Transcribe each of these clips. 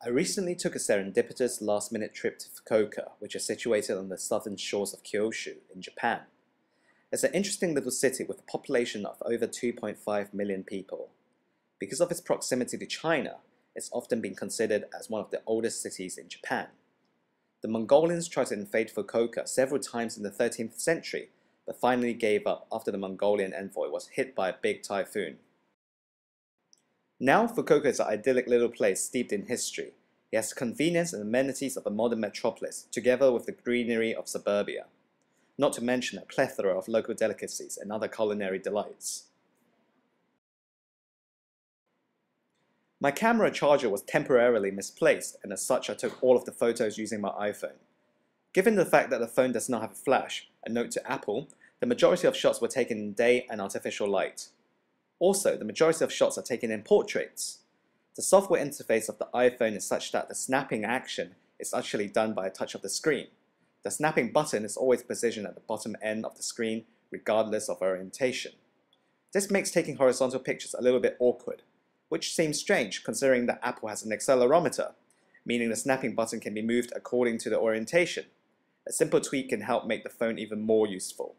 I recently took a serendipitous last-minute trip to Fukuoka, which is situated on the southern shores of Kyushu in Japan. It's an interesting little city with a population of over 2.5 million people. Because of its proximity to China, it's often been considered as one of the oldest cities in Japan. The Mongolians tried to invade Fukuoka several times in the 13th century, but finally gave up after the Mongolian envoy was hit by a big typhoon. Now Fukuoka is an idyllic little place steeped in history. It has the convenience and amenities of a modern metropolis, together with the greenery of suburbia. Not to mention a plethora of local delicacies and other culinary delights. My camera charger was temporarily misplaced, and as such I took all of the photos using my iPhone. Given the fact that the phone does not have a flash, a note to Apple, the majority of shots were taken in day and artificial light. Also, the majority of shots are taken in portraits. The software interface of the iPhone is such that the snapping action is actually done by a touch of the screen. The snapping button is always positioned at the bottom end of the screen, regardless of orientation. This makes taking horizontal pictures a little bit awkward, which seems strange considering that Apple has an accelerometer, meaning the snapping button can be moved according to the orientation. A simple tweak can help make the phone even more useful.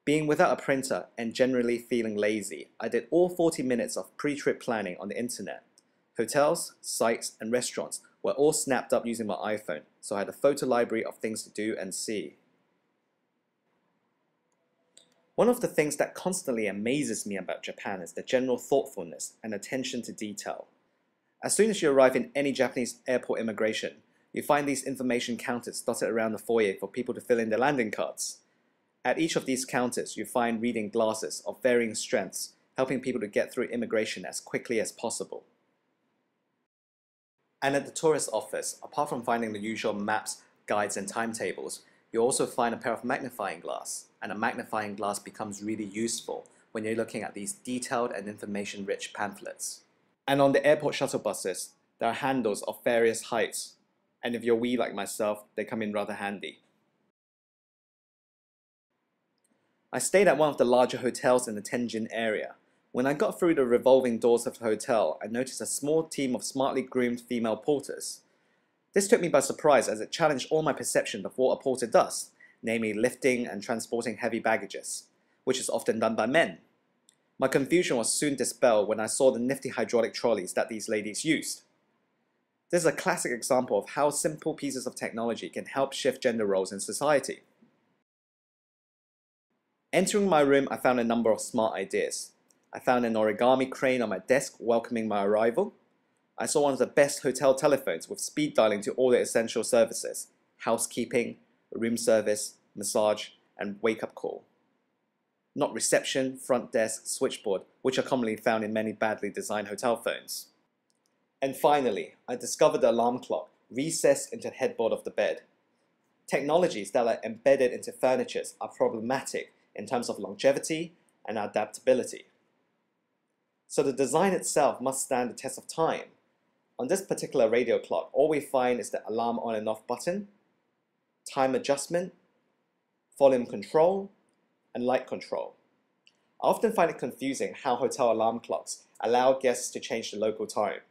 Being without a printer and generally feeling lazy, I did all 40 minutes of pre-trip planning on the internet. Hotels, sites, and restaurants were all snapped up using my iPhone, so I had a photo library of things to do and see. One of the things that constantly amazes me about Japan is the general thoughtfulness and attention to detail. As soon as you arrive in any Japanese airport immigration, you find these information counters dotted around the foyer for people to fill in their landing cards. At each of these counters, you find reading glasses of varying strengths, helping people to get through immigration as quickly as possible. And at the tourist office, apart from finding the usual maps, guides, and timetables, you also find a pair of magnifying glass, and a magnifying glass becomes really useful when you're looking at these detailed and information-rich pamphlets. And on the airport shuttle buses, there are handles of various heights, and if you're wee like myself, they come in rather handy. I stayed at one of the larger hotels in the Tenjin area. When I got through the revolving doors of the hotel, I noticed a small team of smartly groomed female porters. This took me by surprise as it challenged all my perception of what a porter does, namely lifting and transporting heavy baggages, which is often done by men. My confusion was soon dispelled when I saw the nifty hydraulic trolleys that these ladies used. This is a classic example of how simple pieces of technology can help shift gender roles in society. Entering my room, I found a number of smart ideas. I found an origami crane on my desk welcoming my arrival. I saw one of the best hotel telephones with speed dialing to all the essential services: housekeeping, room service, massage, and wake-up call. Not reception, front desk, switchboard, which are commonly found in many badly designed hotel phones. And finally, I discovered the alarm clock recessed into the headboard of the bed. Technologies that are embedded into furniture are problematic in terms of longevity and adaptability. So the design itself must stand the test of time. On this particular radio clock, all we find is the alarm on and off button, time adjustment, volume control, and light control. I often find it confusing how hotel alarm clocks allow guests to change the local time.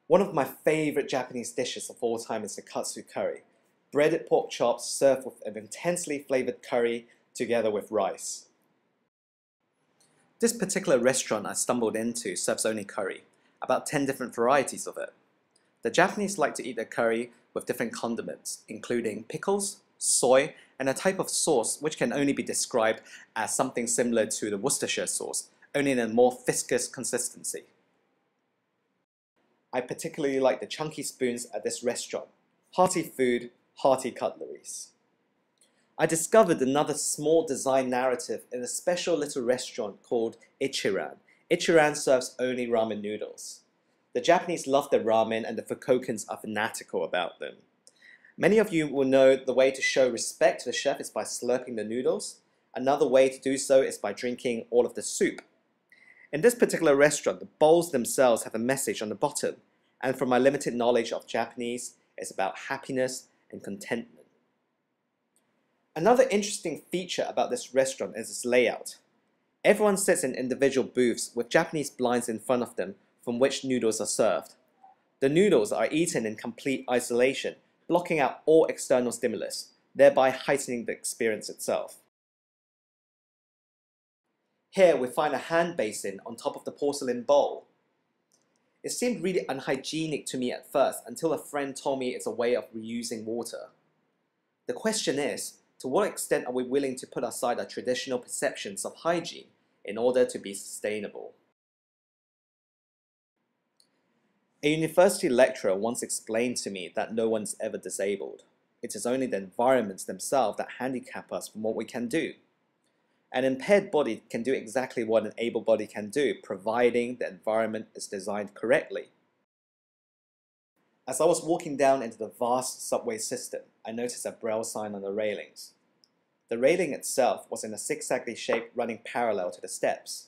One of my favorite Japanese dishes of all time is the katsu curry. Breaded pork chops served with an intensely flavored curry together with rice. This particular restaurant I stumbled into serves only curry, about 10 different varieties of it. The Japanese like to eat their curry with different condiments, including pickles, soy, and a type of sauce which can only be described as something similar to the Worcestershire sauce, only in a more viscous consistency. I particularly like the chunky spoons at this restaurant. Hearty food, hearty cutleries. I discovered another small design narrative in a special little restaurant called Ichiran. Ichiran serves only ramen noodles. The Japanese love their ramen and the Fukuokans are fanatical about them. Many of you will know the way to show respect to the chef is by slurping the noodles. Another way to do so is by drinking all of the soup. In this particular restaurant, the bowls themselves have a message on the bottom, and from my limited knowledge of Japanese, it's about happiness and contentment. Another interesting feature about this restaurant is its layout. Everyone sits in individual booths with Japanese blinds in front of them from which noodles are served. The noodles are eaten in complete isolation, blocking out all external stimulus, thereby heightening the experience itself. Here we find a hand basin on top of the porcelain bowl. It seemed really unhygienic to me at first until a friend told me it's a way of reusing water. The question is, to what extent are we willing to put aside our traditional perceptions of hygiene in order to be sustainable? A university lecturer once explained to me that no one's ever disabled. It is only the environments themselves that handicap us from what we can do. An impaired body can do exactly what an able body can do, providing the environment is designed correctly. As I was walking down into the vast subway system, I noticed a braille sign on the railings. The railing itself was in a zigzaggy shape running parallel to the steps.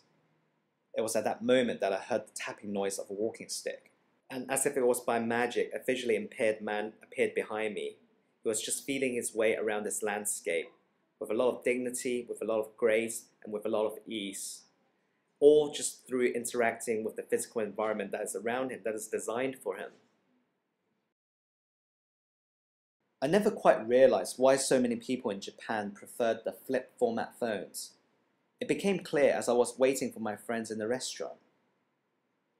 It was at that moment that I heard the tapping noise of a walking stick. And as if it was by magic, a visually impaired man appeared behind me. He was just feeling his way around this landscape, with a lot of dignity, with a lot of grace, and with a lot of ease. All just through interacting with the physical environment that is around him, that is designed for him. I never quite realized why so many people in Japan preferred the flip format phones. It became clear as I was waiting for my friends in the restaurant.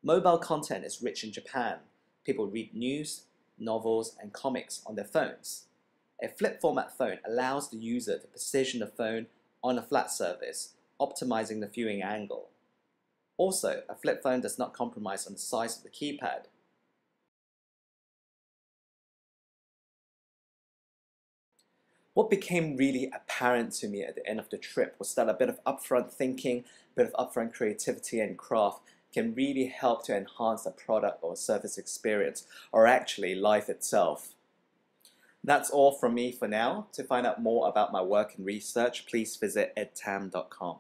Mobile content is rich in Japan. People read news, novels, and comics on their phones. A flip format phone allows the user to position the phone on a flat surface, optimizing the viewing angle. Also, a flip phone does not compromise on the size of the keypad. What became really apparent to me at the end of the trip was that a bit of upfront thinking, a bit of upfront creativity and craft can really help to enhance a product or service experience, or actually life itself. That's all from me for now. To find out more about my work and research, please visit edtam.com.